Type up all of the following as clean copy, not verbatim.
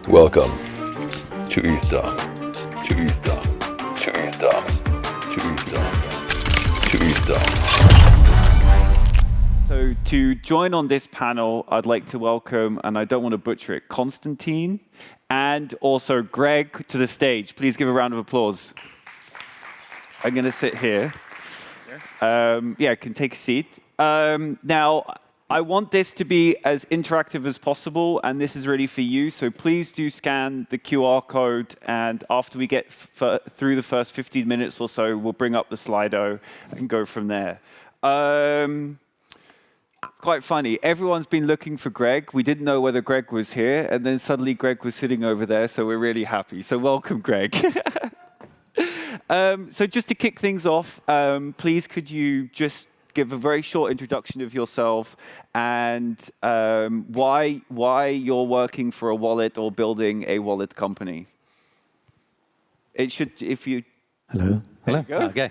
Welcome to ETHDam, to ETHDam, to ETHDam, to ETHDam, to ETHDam. So to join on this panel, I'd like to welcome, and I don't want to butcher it, Konstantin and also Greg to the stage. Please give a round of applause. I'm going to sit here. Yeah, can take a seat. Now, I want this to be as interactive as possible, and this is really for you. So please do scan the QR code, and after we get through the first 15 minutes or so, we'll bring up the Slido and go from there. It's quite funny. Everyone's been looking for Greg. We didn't know whether Greg was here, and then suddenly Greg was sitting over there, so we're really happy. So welcome, Greg. So just to kick things off, please could you just give a very short introduction of yourself and why you're working for a wallet or building a wallet company. It should, if you... Hello. Hello. Okay.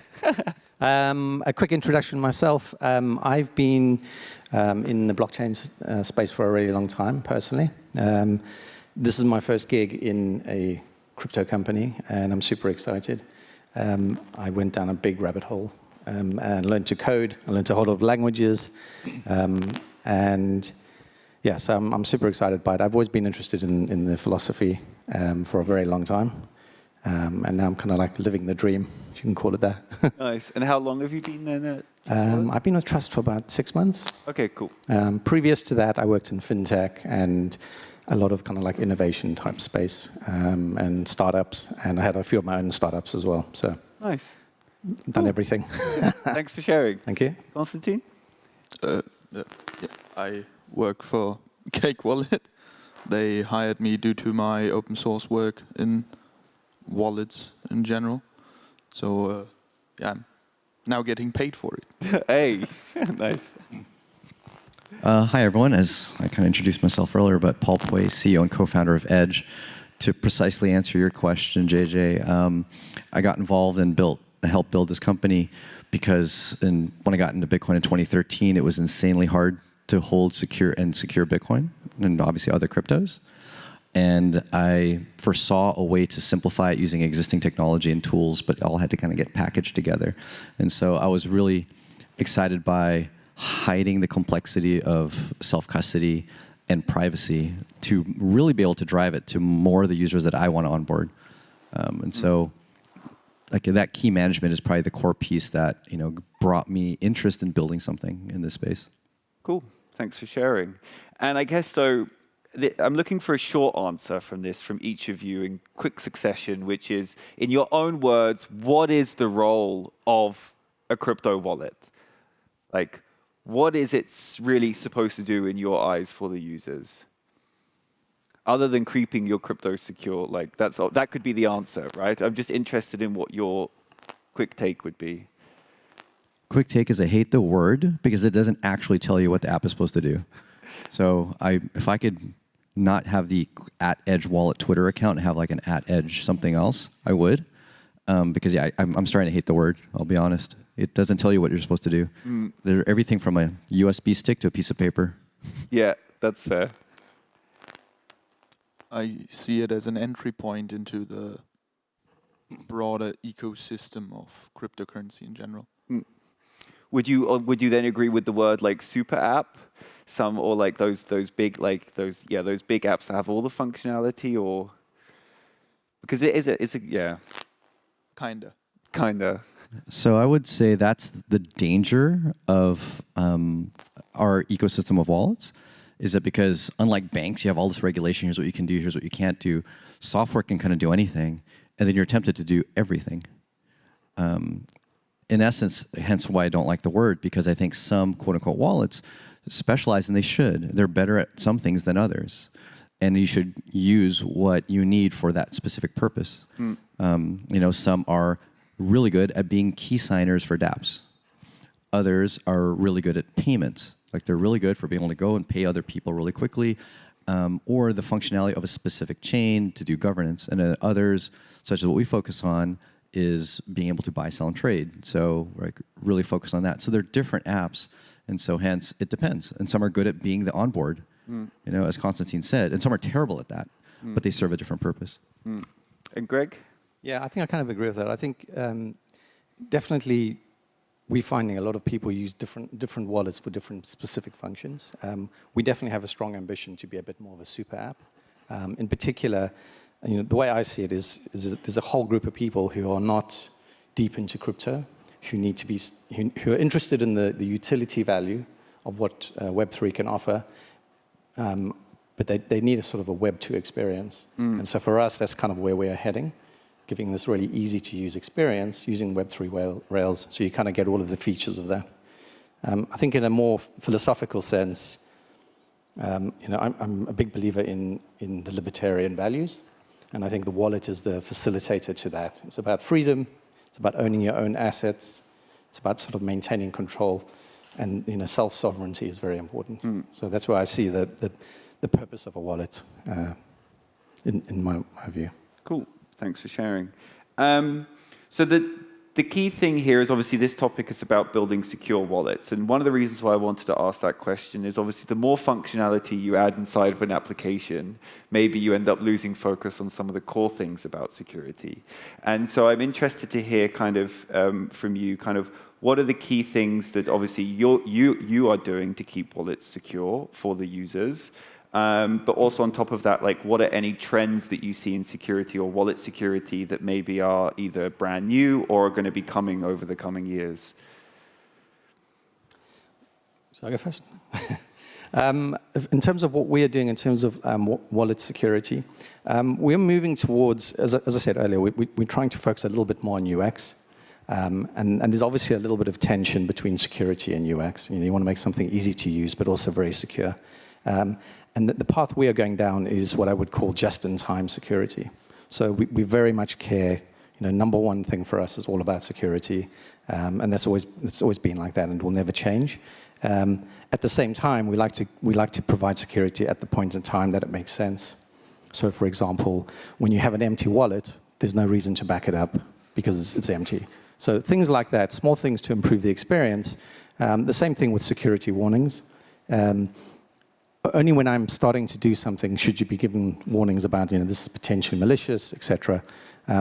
A quick introduction myself. I've been in the blockchain space for a really long time, personally. This is my first gig in a crypto company, and I'm super excited. I went down a big rabbit hole and learned to code. I learned a whole lot of languages. And yeah, so I'm super excited by it. I've always been interested in the philosophy for a very long time. And now I'm kind of like living the dream, if you can call it that. Nice. And how long have you been there? I've been with Trust for about 6 months. Okay, cool. Previous to that, I worked in fintech and a lot of kind of like innovation type space and startups. And I had a few of my own startups as well. So nice. Done everything. Thanks for sharing. Thank you. Konstantin? Yeah, I work for Cake Wallet. They hired me due to my open source work in wallets in general. So yeah, I'm now getting paid for it. Hey, nice. Hi everyone, as I kind of introduced myself earlier, but Paul Bouquet, CEO and co-founder of Edge. To precisely answer your question, JJ, I got involved and helped build this company because when I got into Bitcoin in 2013, it was insanely hard to hold secure Bitcoin and obviously other cryptos. And I foresaw a way to simplify it using existing technology and tools, but it all had to kind of get packaged together. And so I was really excited by hiding the complexity of self-custody and privacy to really be able to drive it to more of the users that I want to onboard. And so like that key management is probably the core piece that brought me interest in building something in this space. Cool. Thanks for sharing. And I guess so. I'm looking for a short answer from each of you in quick succession, which is, in your own words, what is the role of a crypto wallet? Like, what is it really supposed to do in your eyes for the users? Other than keeping your crypto secure, like that could be the answer, right? I'm just interested in what your quick take would be. Quick take is I hate the word because it doesn't actually tell you what the app is supposed to do. So if I could not have the @EdgeWallet Twitter account and have like an @Edge something else, I would. Because yeah, I'm starting to hate the word, I'll be honest. It doesn't tell you what you're supposed to do. There's everything from a USB stick to a piece of paper. Yeah, that's fair. I see it as an entry point into the broader ecosystem of cryptocurrency in general. Would you then agree with the word like super app? Or like those big apps that have all the functionality, or because it's a yeah. Kinda. So I would say that's the danger of our ecosystem of wallets, is that because unlike banks, you have all this regulation, here's what you can do, here's what you can't do. Software can kind of do anything, and then you're tempted to do everything. In essence, hence why I don't like the word, because I think some quote-unquote wallets specialize, and they should. They're better at some things than others. And you should use what you need for that specific purpose. Some are really good at being key signers for dApps. Others are really good at payments. Like they're really good for being able to go and pay other people really quickly, or the functionality of a specific chain to do governance. And others, such as what we focus on, is being able to buy, sell, and trade. So like really focus on that. So they're different apps. And so hence, it depends. And some are good at being the onboard, as Konstantin said, and some are terrible at that. but they serve a different purpose. And Greg? Yeah, I think I kind of agree with that. I think definitely we're finding a lot of people use different wallets for different specific functions. We definitely have a strong ambition to be a bit more of a super app. In particular, the way I see it is there's a whole group of people who are not deep into crypto, who are interested in the utility value of what Web3 can offer, but they need a sort of a Web2 experience. And so for us, that's kind of where we are heading, giving this really easy-to-use experience using Web3 Rails, so you kind of get all of the features of that. I think in a more philosophical sense, I'm a big believer in the libertarian values, and I think the wallet is the facilitator to that. It's about freedom, it's about owning your own assets, it's about sort of maintaining control, and self-sovereignty is very important. So that's where I see the purpose of a wallet in my view. Cool. Thanks for sharing. So the key thing here is obviously this topic is about building secure wallets. And one of the reasons why I wanted to ask that question is obviously the more functionality you add inside of an application, maybe you end up losing focus on some of the core things about security. And so I'm interested to hear kind of from you kind of what are the key things that obviously you are doing to keep wallets secure for the users? But also on top of that, like what are any trends that you see in security or wallet security that maybe are either brand new or are going to be coming over the coming years? Shall I go first? In terms of what we are doing in terms of wallet security, we're moving towards, as I said earlier, we're trying to focus a little bit more on UX. And there's obviously a little bit of tension between security and UX. You want to make something easy to use, but also very secure. And the path we are going down is what I would call just-in-time security. So we very much care. Number one thing for us is all about security, and it's always been like that, and will never change. At the same time, we like to provide security at the point in time that it makes sense. So, for example, when you have an empty wallet, there's no reason to back it up because it's empty. So things like that, small things to improve the experience. The same thing with security warnings. Only when I'm starting to do something should you be given warnings about, this is potentially malicious, etc.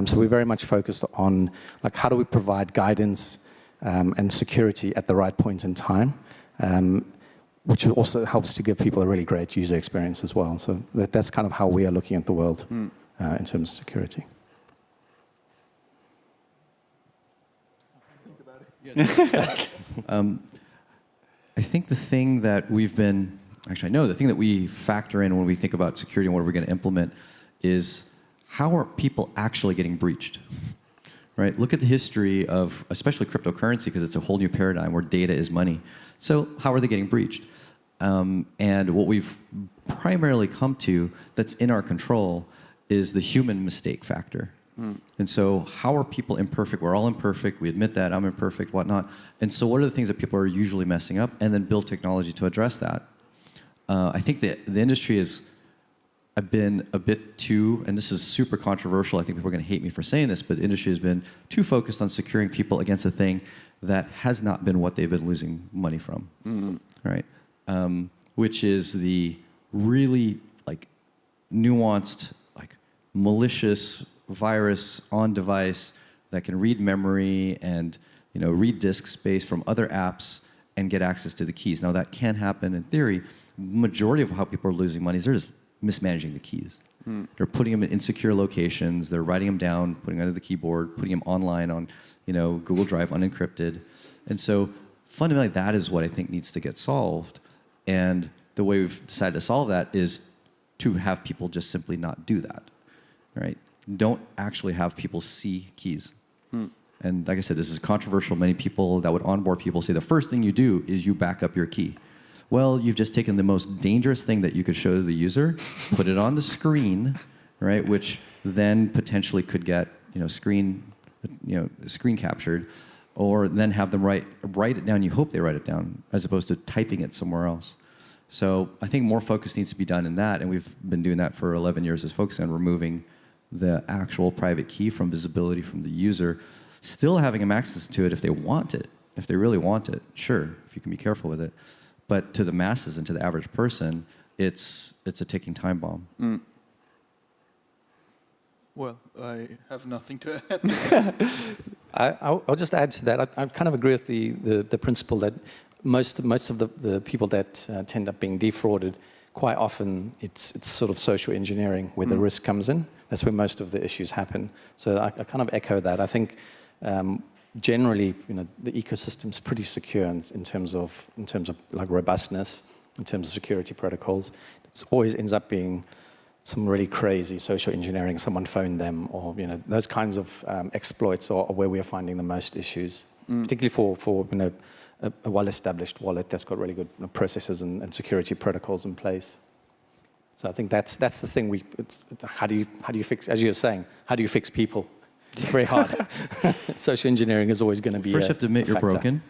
So we're very much focused on how do we provide guidance and security at the right point in time, which also helps to give people a really great user experience as well. So that's kind of how we are looking at the world in terms of security. I think the thing that we've been, actually I know the thing that we factor in when we think about security and what we're going to implement is how are people actually getting breached? Right? Look at the history of especially cryptocurrency because it's a whole new paradigm where data is money. So how are they getting breached? And what we've primarily come to that's in our control is the human mistake factor. And so how are people imperfect? We're all imperfect. We admit that. I'm imperfect, whatnot. And so what are the things that people are usually messing up? And then build technology to address that. I think the industry has been a bit too, and this is super controversial. I think people are going to hate me for saying this, but the industry has been too focused on securing people against a thing that has not been what they've been losing money from. Right? Which is the really nuanced, malicious virus on device that can read memory and read disk space from other apps and get access to the keys. Now that can happen in theory. Majority of how people are losing money is they're just mismanaging the keys. They're putting them in insecure locations. They're writing them down, putting them under the keyboard, putting them online on Google Drive unencrypted. And so fundamentally that is what I think needs to get solved. And the way we've decided to solve that is to have people just simply not do that. Right? Don't actually have people see keys. And like I said, this is controversial. Many people that would onboard people say the first thing you do is you back up your key. Well, you've just taken the most dangerous thing that you could show to the user, put it on the screen, right, which then potentially could get screen captured, or then have them write it down. You hope they write it down, as opposed to typing it somewhere else. So I think more focus needs to be done in that, and we've been doing that for 11 years, is focusing on removing the actual private key from visibility from the user, still having them access to it if they want it, if they really want it, sure, if you can be careful with it. But to the masses and to the average person, it's a ticking time bomb. Well, I have nothing to add. I'll just add to that. I kind of agree with the principle that most of the people that end up being defrauded, quite often it's sort of social engineering where the risk comes in. That's where most of the issues happen. So I kind of echo that. I think generally, the ecosystem's pretty secure in terms of like robustness, in terms of security protocols. It always ends up being some really crazy social engineering, someone phoned them, or those kinds of exploits are where we are finding the most issues, particularly for a well-established wallet that's got really good processes and security protocols in place. So I think that's the thing. How do you fix, as you were saying, how do you fix people? It's very hard. Social engineering is always going to be First you have to admit you're broken.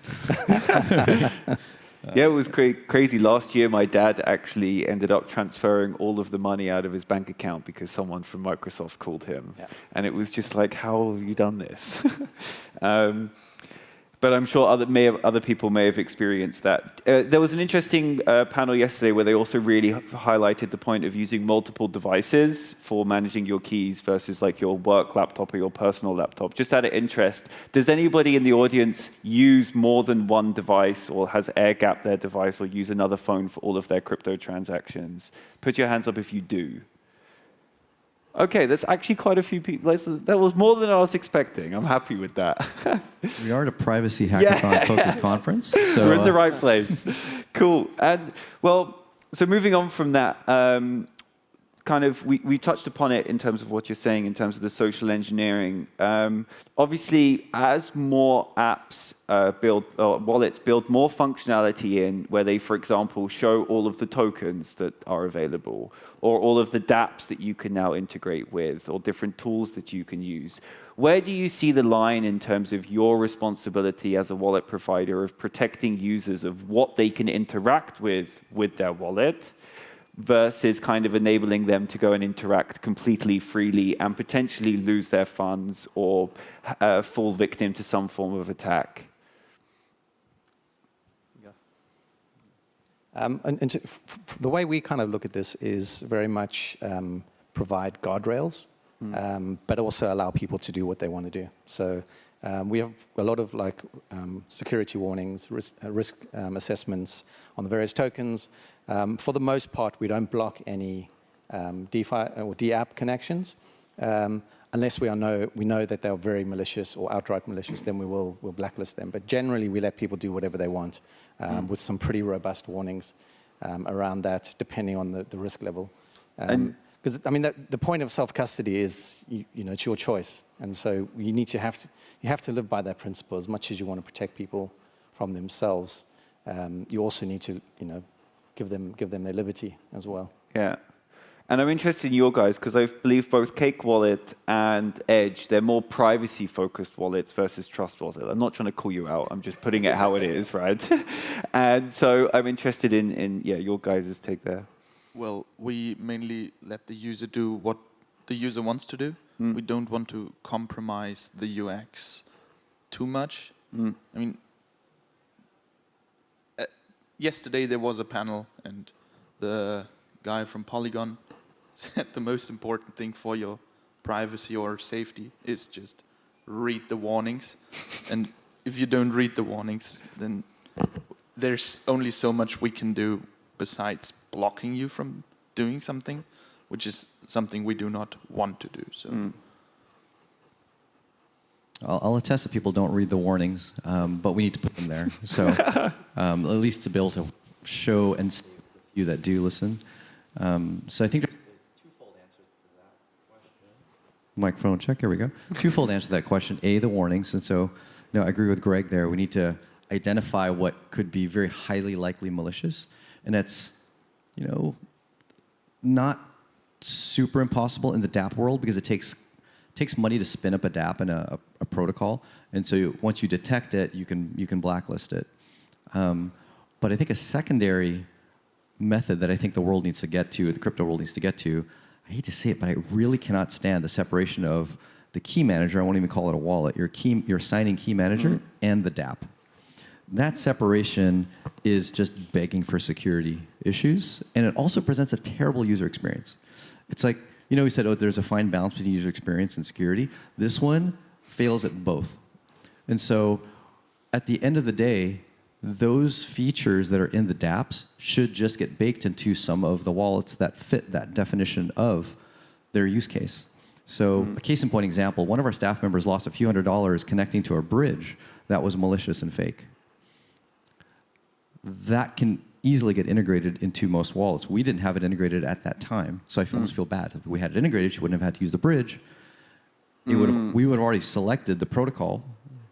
Yeah, it was crazy. Last year, my dad actually ended up transferring all of the money out of his bank account because someone from Microsoft called him. Yeah. And it was just like, how have you done this? But I'm sure other people may have experienced that. There was an interesting panel yesterday where they also really highlighted the point of using multiple devices for managing your keys versus like your work laptop or your personal laptop. Just out of interest, does anybody in the audience use more than one device or has air-gapped their device or use another phone for all of their crypto transactions? Put your hands up if you do. Okay, that's actually quite a few people. That was more than I was expecting. I'm happy with that. We are at a privacy hackathon focused conference. So we're in the right place. Cool. And well, so moving on from that, kind of, we touched upon it in terms of what you're saying in terms of the social engineering. Obviously, as more apps wallets build more functionality in where they, for example, show all of the tokens that are available, or all of the dApps that you can now integrate with, or different tools that you can use. Where do you see the line in terms of your responsibility as a wallet provider of protecting users of what they can interact with their wallet versus kind of enabling them to go and interact completely freely and potentially lose their funds or fall victim to some form of attack? The way we kind of look at this is very much provide guardrails, but also allow people to do what they want to do. So we have a lot of security warnings, risk assessments on the various tokens. For the most part, we don't block any DeFi or DApp connections. Unless we know that they're very malicious or outright malicious, then we'll blacklist them. But generally, we let people do whatever they want with some pretty robust warnings around that, depending on the risk level. Because I mean, the point of self-custody is, it's your choice, and so you have to live by that principle as much as you want to protect people from themselves. You also need to, give them their liberty as well. Yeah. And I'm interested in your guys, because I believe both Cake Wallet and Edge, they're more privacy-focused wallets versus Trust Wallet. I'm not trying to call you out. I'm just putting it how it is, right? And so I'm interested in your guys' take there. Well, we mainly let the user do what the user wants to do. We don't want to compromise the UX too much. I mean, yesterday there was a panel, and the guy from Polygon said the most important thing for your privacy or safety is just read the warnings. And if you don't read the warnings, then there's only so much we can do besides blocking you from doing something, which is something we do not want to do. So I'll attest that people don't read the warnings, but we need to put them there. So at least to be able to show and see you that do listen. So I think there's a twofold answer to that question. Microphone check, here we go. Twofold answer to that question. A, the warnings. And so, I agree with Greg there. We need to identify what could be very highly likely malicious. And that's, not super impossible in the DApp world because it takes money to spin up a DApp and a protocol. And so once you detect it, you can blacklist it. But I think a secondary method that I think the world needs to get to, the crypto world needs to get to, I hate to say it, but I really cannot stand the separation of the key manager, I won't even call it a wallet, your signing key manager and the DApp. That separation is just begging for security issues, and it also presents a terrible user experience. It's like we said, oh, there's a fine balance between user experience and security. This one fails at both. And so at the end of the day, those features that are in the dApps should just get baked into some of the wallets that fit that definition of their use case. So a case in point example, one of our staff members lost a few $100s connecting to a bridge that was malicious and fake. That can easily get integrated into most wallets. We didn't have it integrated at that time, so I almost feel bad. If we had it integrated, she wouldn't have had to use the bridge. We would have already selected the protocol,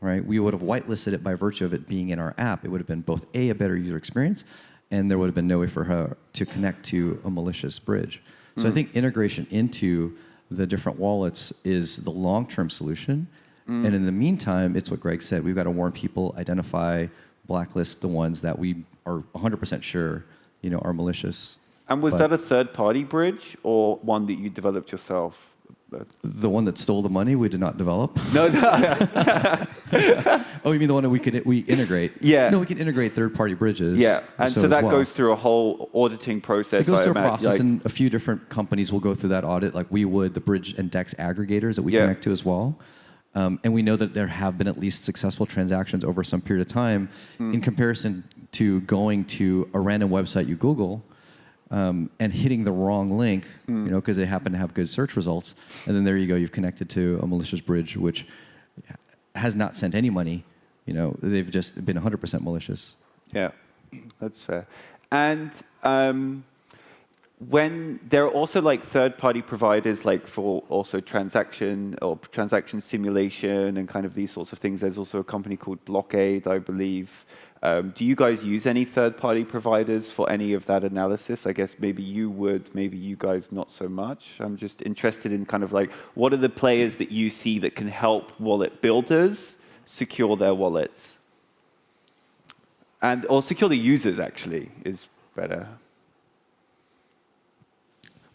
right? We would have whitelisted it by virtue of it being in our app. It would have been both a better user experience, and there would have been no way for her to connect to a malicious bridge. So I think integration into the different wallets is the long-term solution. And in the meantime, it's what Greg said. We've got to warn people, identify, blacklist the ones that we are 100% sure, are malicious. And was that a third-party bridge or one that you developed yourself? The one that stole the money, we did not develop. No. Oh, you mean the one that we integrate? Yeah. No, we can integrate third-party bridges. Yeah, and so that well. goes through a whole auditing process. It goes through a process, and a few different companies will go through that audit, like we would, the bridge and DEX aggregators that we connect to as well. And we know that there have been at least successful transactions over some period of time in comparison to going to a random website you Google and hitting the wrong link, because they happen to have good search results. And then there you go, you've connected to a malicious bridge, which has not sent any money. They've just been 100% malicious. Yeah, that's fair. And when there are also third-party providers for also transaction simulation and kind of these sorts of things. There's also a company called Bouquet, I believe. Do you guys use any third-party providers for any of that analysis? I guess maybe you would, maybe you guys not so much. I'm just interested in kind of what are the players that you see that can help wallet builders secure their wallets? Or secure the users, actually, is better.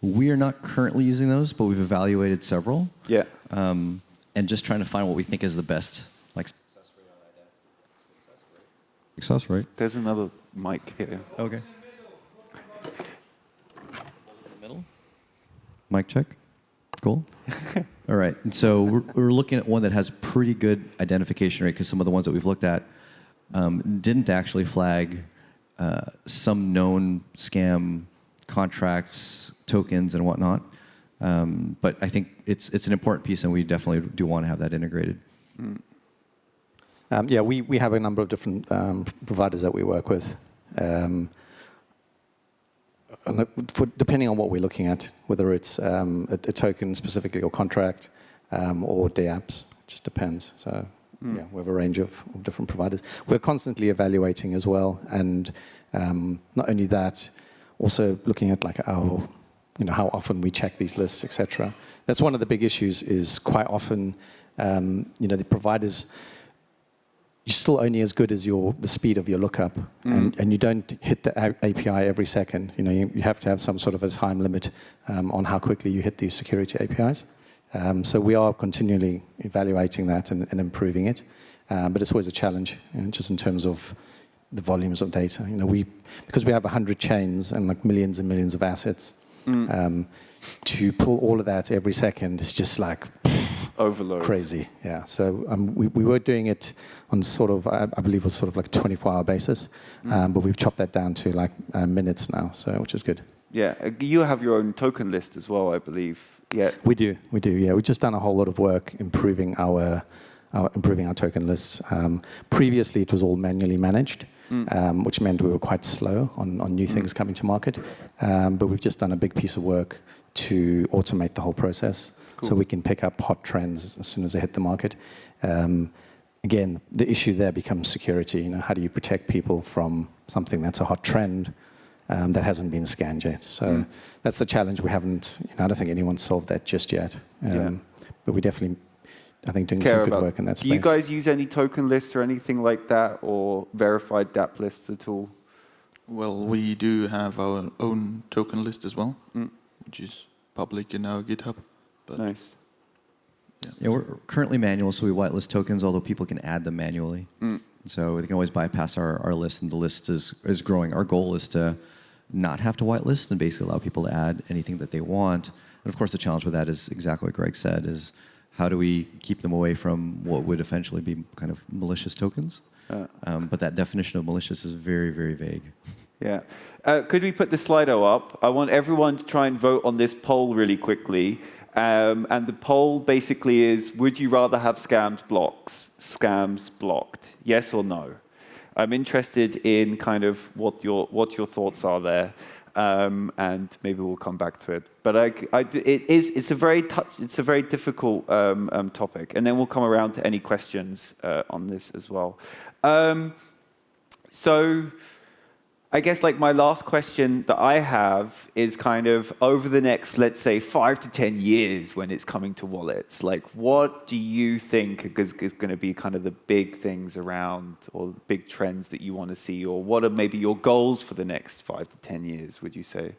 We are not currently using those, but we've evaluated several. Yeah. And just trying to find what we think is the best, success rate. There's another mic here. Okay. Middle. Mic check. Cool. All right. And so we're looking at one that has pretty good identification rate, because some of the ones that we've looked at didn't actually flag some known scam contracts, tokens, and whatnot. But I think it's an important piece, and we definitely do want to have that integrated. Yeah, we have a number of different providers that we work with. Depending on what we're looking at, whether it's a token specifically or contract or DApps, it just depends. So yeah, we have a range of different providers. We're constantly evaluating as well, and not only that, also looking at our, how often we check these lists, etc. That's one of the big issues. Is quite often, the providers, you're still only as good as the speed of your lookup, and you don't hit the API every second. You have to have some sort of a time limit on how quickly you hit these security APIs. So we are continually evaluating that and improving it, but it's always a challenge, just in terms of the volumes of data. Because we have 100 chains and millions and millions of assets, to pull all of that every second is just overload. Crazy. Yeah. So we were doing it on sort of, I believe it was sort of a 24-hour basis, but we've chopped that down to minutes now, which is good. Yeah. You have your own token list as well, I believe. Yeah. We do. Yeah. We've just done a whole lot of work improving our token lists. Previously, it was all manually managed, which meant we were quite slow on new things coming to market. But we've just done a big piece of work to automate the whole process, so we can pick up hot trends as soon as they hit the market. Again, the issue there becomes security. How do you protect people from something that's a hot trend that hasn't been scanned yet? So that's the challenge. We haven't. I don't think anyone's solved that just yet. But we definitely, I think, doing some good work in that space. Do you guys use any token lists or anything like that, or verified DApp lists at all? Well, we do have our own token list as well, which is public in our GitHub. But nice. Yeah, we're currently manual, so we whitelist tokens, although people can add them manually. So they can always bypass our list, and the list is growing. Our goal is to not have to whitelist and basically allow people to add anything that they want. And of course, the challenge with that is exactly what Greg said, is how do we keep them away from what would eventually be kind of malicious tokens? But that definition of malicious is very, very vague. Yeah. Could we put the Slido up? I want everyone to try and vote on this poll really quickly. And the poll basically is, would you rather have scams blocked? Yes or no? I'm interested in kind of what your thoughts are there. And maybe we'll come back to it. But it's a very difficult topic. And then we'll come around to any questions on this as well. So I guess like my last question that I have is kind of over the next, let's say, 5 to 10 years when it's coming to wallets, like what do you think is going to be kind of the big things around or the big trends that you want to see, or what are maybe your goals for the next 5 to 10 years, would you say?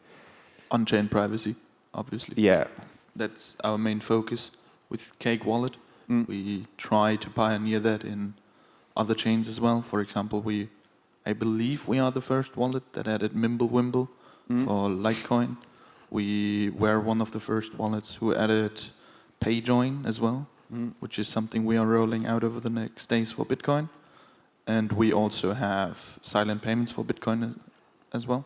On-chain privacy, obviously. Yeah. That's our main focus with Cake Wallet. We try to pioneer that in other chains as well. For example, I believe we are the first wallet that added Mimblewimble for Litecoin. We were one of the first wallets who added PayJoin as well, which is something we are rolling out over the next days for Bitcoin. And we also have silent payments for Bitcoin as well.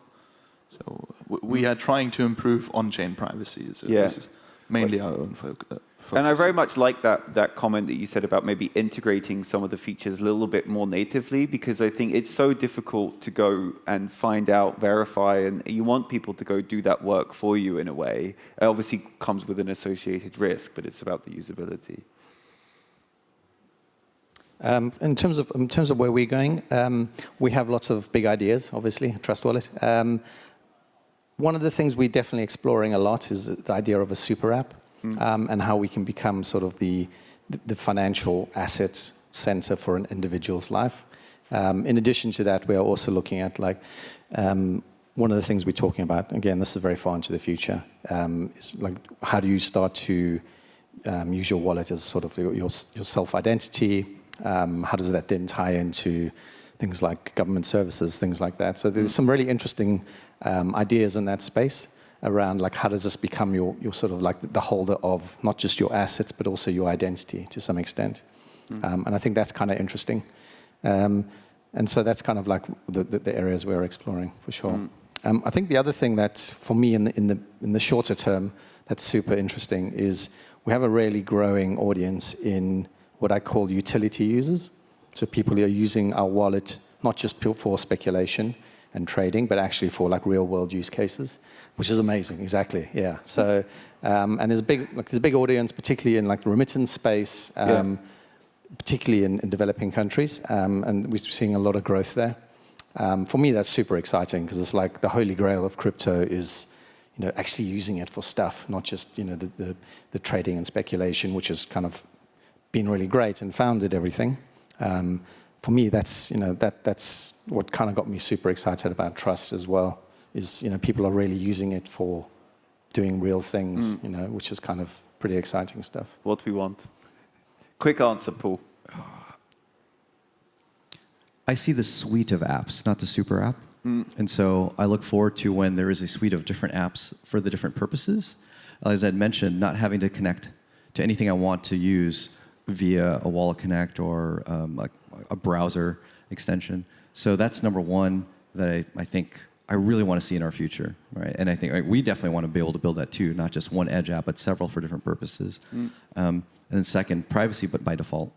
So we are trying to improve on-chain privacy. So this is mainly our own focus. And I very much like that comment that you said about maybe integrating some of the features a little bit more natively, because I think it's so difficult to go and find out, verify, and you want people to go do that work for you in a way. It obviously comes with an associated risk, but it's about the usability. In terms of where we're going, we have lots of big ideas, obviously, Trust Wallet. One of the things we're definitely exploring a lot is the idea of a super app. And how we can become sort of the financial assets center for an individual's life. In addition to that, we are also looking at like one of the things we're talking about. Again, this is very far into the future. Is like how do you start to use your wallet as sort of your self-identity? How does that then tie into things like government services, things like that? So there's some really interesting ideas in that space around like how does this become your sort of like the holder of not just your assets but also your identity to some extent. And I think that's kind of interesting. And so that's kind of like the areas we're exploring for sure. I think the other thing that for me in the shorter term that's super interesting is we have a really growing audience in what I call utility users. So people are using our wallet not just for speculation and trading, but actually for like real world use cases, which is amazing. Exactly, yeah. So and there's a big audience, particularly in like the remittance space, particularly in developing countries, and we're seeing a lot of growth there. For me, that's super exciting because it's like the holy grail of crypto is, actually using it for stuff, not just the trading and speculation, which has kind of been really great and founded everything. For me, that's that's what kind of got me super excited about Trust as well. Is people are really using it for doing real things, which is kind of pretty exciting stuff. What we want. Quick answer, Paul. I see the suite of apps, not the super app. And so I look forward to when there is a suite of different apps for the different purposes. As I'd mentioned, not having to connect to anything I want to use via a Wallet Connect or like a browser extension. So that's number one that I think I really want to see in our future, right? And I think we definitely want to be able to build that too, not just one edge app, but several for different purposes. And then second, privacy, but by default.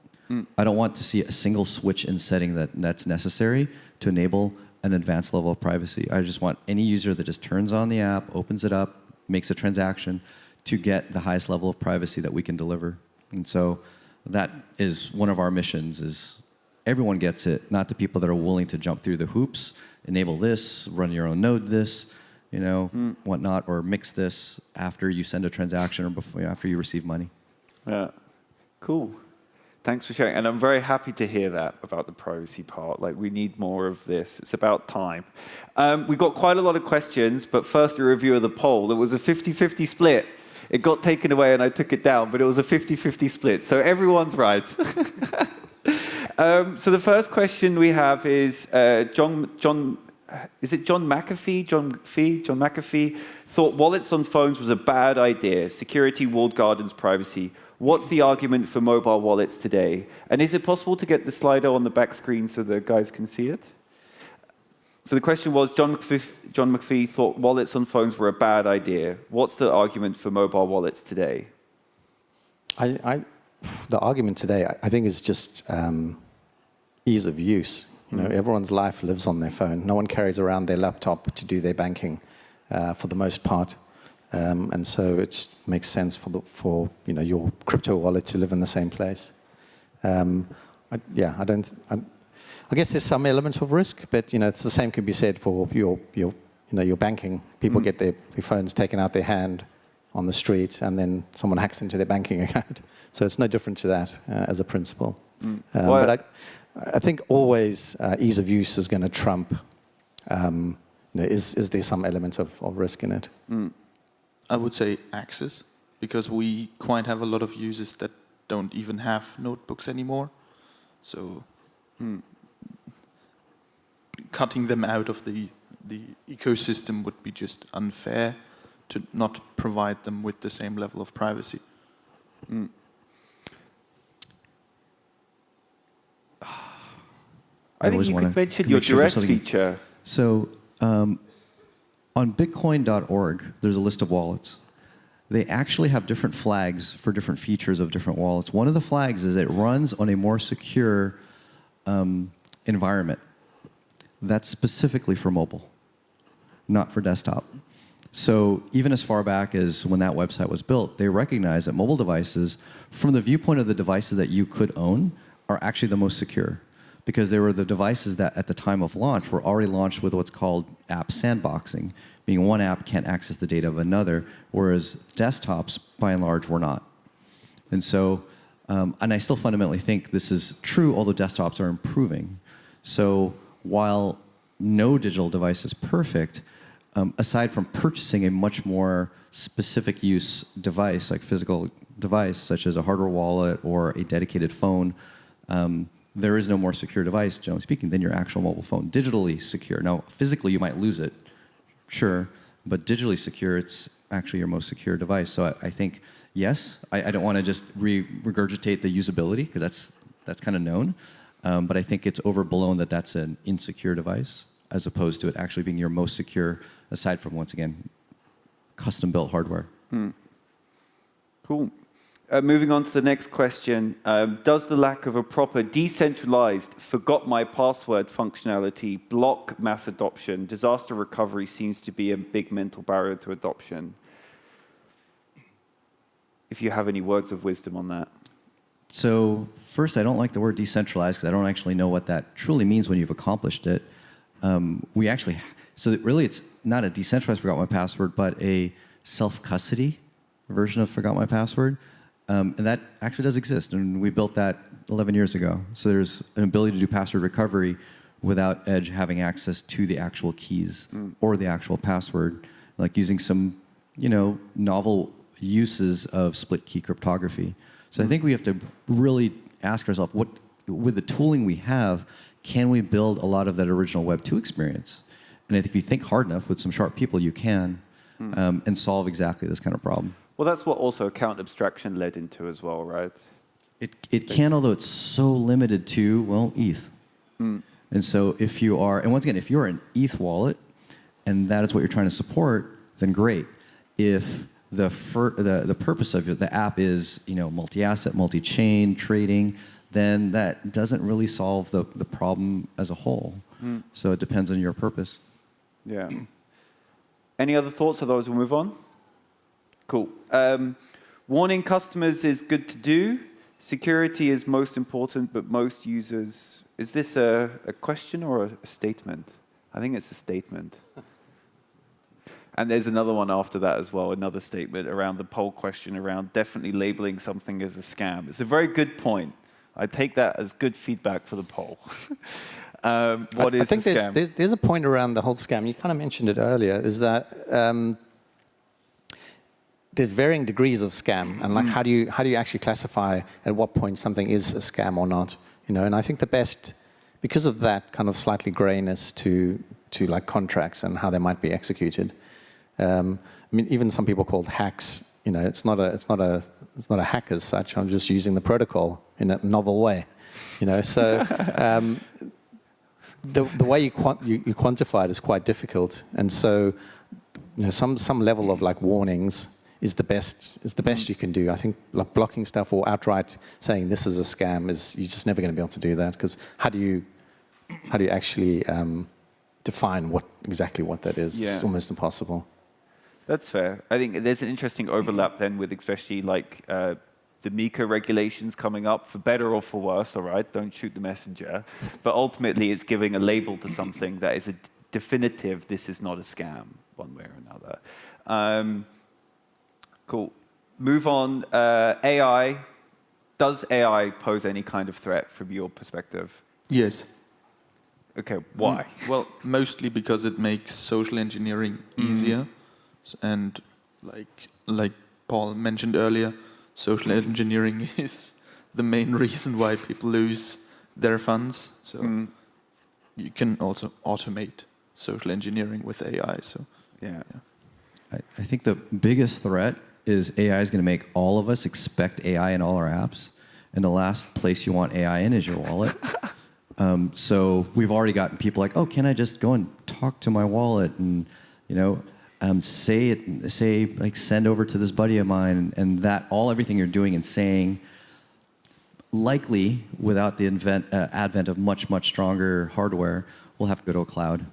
I don't want to see a single switch in setting that's necessary to enable an advanced level of privacy. I just want any user that just turns on the app, opens it up, makes a transaction to get the highest level of privacy that we can deliver. And so that is one of our missions, is everyone gets it, not the people that are willing to jump through the hoops, enable this, run your own node this, whatnot, or mix this after you send a transaction or before, after you receive money. Yeah, cool. Thanks for sharing. And I'm very happy to hear that about the privacy part. Like, we need more of this. It's about time. We've got quite a lot of questions, but first a review of the poll. It was a 50-50 split. It got taken away and I took it down, but it was a 50-50 split. So everyone's right. So the first question we have is John McAfee? John McAfee thought wallets on phones was a bad idea. Security, walled gardens, privacy. What's the argument for mobile wallets today? And is it possible to get the slider on the back screen so the guys can see it? So the question was, John McPhee thought wallets on phones were a bad idea. What's the argument for mobile wallets today? The argument today, I think, is just ease of use. Everyone's life lives on their phone. No one carries around their laptop to do their banking, for the most part, and so it makes sense for your crypto wallet to live in the same place. I guess there's some element of risk, but it's the same can be said for your banking. People get their phones taken out their hand on the street, and then someone hacks into their banking account. So it's no different to that as a principle. But I think always ease of use is going to trump. Is there some element of risk in it? I would say access, because we quite have a lot of users that don't even have notebooks anymore. So cutting them out of the ecosystem would be just unfair to not provide them with the same level of privacy. I think you could mention your duress feature. So on bitcoin.org, there's a list of wallets. They actually have different flags for different features of different wallets. One of the flags is it runs on a more secure environment. That's specifically for mobile, not for desktop. So even as far back as when that website was built, they recognized that mobile devices, from the viewpoint of the devices that you could own, are actually the most secure, because they were the devices that at the time of launch were already launched with what's called app sandboxing, meaning one app can't access the data of another, whereas desktops, by and large, were not. And so, and I still fundamentally think this is true, although desktops are improving. So while no digital device is perfect, aside from purchasing a much more specific use device, like physical device, such as a hardware wallet or a dedicated phone, there is no more secure device, generally speaking, than your actual mobile phone. Digitally secure. Now, physically, you might lose it, sure, but digitally secure, it's actually your most secure device. So I think, yes, I don't want to just regurgitate the usability, because that's kind of known, but I think it's overblown that that's an insecure device, as opposed to it actually being your most secure, aside from, once again, custom-built hardware. Cool. Moving on to the next question. Does the lack of a proper decentralized forgot my password functionality block mass adoption? Disaster recovery seems to be a big mental barrier to adoption. If you have any words of wisdom on that. So first, I don't like the word decentralized, because I don't actually know what that truly means when you've accomplished it. So really it's not a decentralized forgot my password, but a self-custody version of forgot my password. And that actually does exist, and we built that 11 years ago. So there's an ability to do password recovery without Edge having access to the actual keys or the actual password, like using some, novel uses of split key cryptography. So I think we have to really ask ourselves, with the tooling we have, can we build a lot of that original Web 2 experience? And I think if you think hard enough with some sharp people, you can, and solve exactly this kind of problem. Well, that's what also account abstraction led into as well, right? It can, although it's so limited to, well, ETH. And so if you are, and once again, if you're an ETH wallet, and that is what you're trying to support, then great. If the purpose of the app is, multi-asset, multi-chain trading, then that doesn't really solve the problem as a whole. So it depends on your purpose. Yeah. Any other thoughts? Otherwise, we'll move on. Cool. Warning customers is good to do. Security is most important, but most users... Is this a question or a statement? I think it's a statement. And there's another one after that as well, another statement around the poll question around definitely labeling something as a scam. It's a very good point. I take that as good feedback for the poll. What is a scam? I think there's a point around the whole scam. You kind of mentioned it earlier, is that there's varying degrees of scam, and like how do you actually classify at what point something is a scam or not? And I think the best, because of that kind of slightly grayness to like contracts and how they might be executed, I mean, even some people call it hacks. You know, it's not a hack as such. I'm just using the protocol in a novel way. You know, so the way you quantify it is quite difficult, and so you know, some level of like warnings is the best you can do. I think like blocking stuff or outright saying this is a scam you're just never going to be able to do that, because how do you actually define exactly what that is? Yeah. It's almost impossible. That's fair. I think there's an interesting overlap then with especially like the MiCA regulations coming up, for better or for worse, all right? Don't shoot the messenger. But ultimately, it's giving a label to something that is a definitive, this is not a scam, one way or another. Cool. Move on. AI. Does AI pose any kind of threat from your perspective? Yes. Okay, why? Well, mostly because it makes social engineering easier. And like Paul mentioned earlier, social engineering is the main reason why people lose their funds. So you can also automate social engineering with AI. So yeah. I think the biggest threat is AI is going to make all of us expect AI in all our apps. And the last place you want AI in is your wallet. So we've already gotten people like, oh, can I just go and talk to my wallet and, you know, say like send over to this buddy of mine, and that everything you're doing and saying, likely without the advent of much stronger hardware, will have to go to a cloud,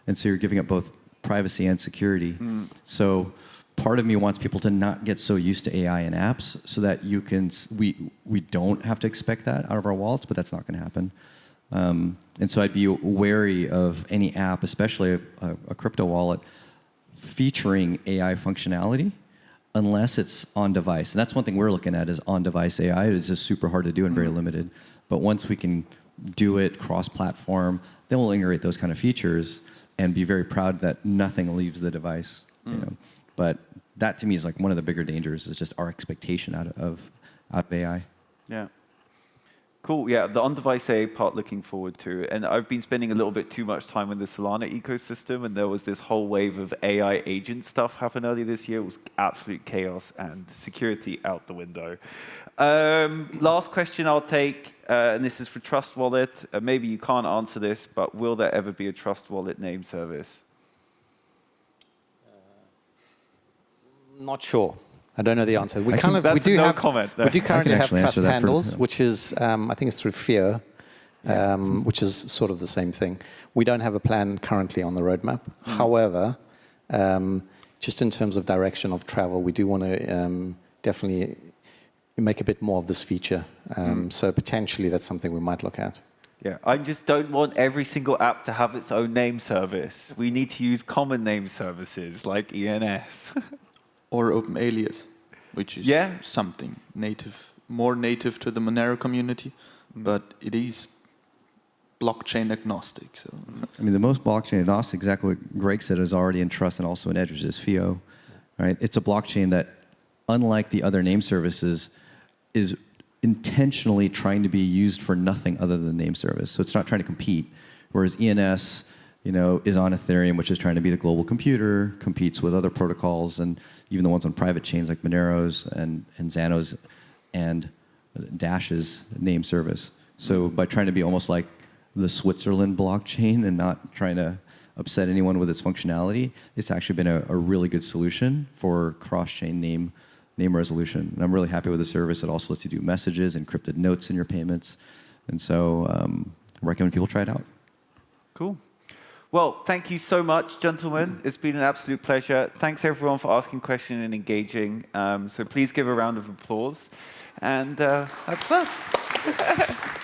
and so you're giving up both privacy and security. So part of me wants people to not get so used to AI in apps, so that we don't have to expect that out of our wallets, but that's not going to happen. And so I'd be wary of any app, especially a crypto wallet, featuring AI functionality unless it's on device. And that's one thing we're looking at, is on device AI. It's just super hard to do and very limited. But once we can do it cross-platform, then we'll integrate those kind of features and be very proud that nothing leaves the device. You know? But that to me is like one of the bigger dangers, is just our expectation out of AI. Yeah. Cool. Yeah, the on-device AI part looking forward to. And I've been spending a little bit too much time in the Solana ecosystem, and there was this whole wave of AI agent stuff happen earlier this year. It was absolute chaos and security out the window. Last question I'll take, and this is for Trust Wallet. Maybe you can't answer this, but will there ever be a Trust Wallet name service? Not sure. I don't know the answer. We That's do no have comment. We do currently have actually trust answer that handles, for- which is I think it's through Fear, which is sort of the same thing. We don't have a plan currently on the roadmap. However, just in terms of direction of travel, we do want to definitely make a bit more of this feature. So potentially that's something we might look at. Yeah, I just don't want every single app to have its own name service. We need to use common name services like ENS. or open alias, which is something native, more native to the Monero community, but it is blockchain agnostic. So I mean, the most blockchain agnostic, exactly what Greg said, is already in Trust and also in Edge, which is FIO. Right? It's a blockchain that, unlike the other name services, is intentionally trying to be used for nothing other than name service. So it's not trying to compete. Whereas ENS, you know, is on Ethereum, which is trying to be the global computer, competes with other protocols, and even the ones on private chains like Monero's and Xano's and Dash's name service. So by trying to be almost like the Switzerland blockchain and not trying to upset anyone with its functionality, it's actually been a really good solution for cross-chain name resolution. And I'm really happy with the service. It also lets you do messages, encrypted notes in your payments. And so I recommend people try it out. Cool. Well, thank you so much, gentlemen. It's been an absolute pleasure. Thanks, everyone, for asking questions and engaging. So please give a round of applause. And that's that.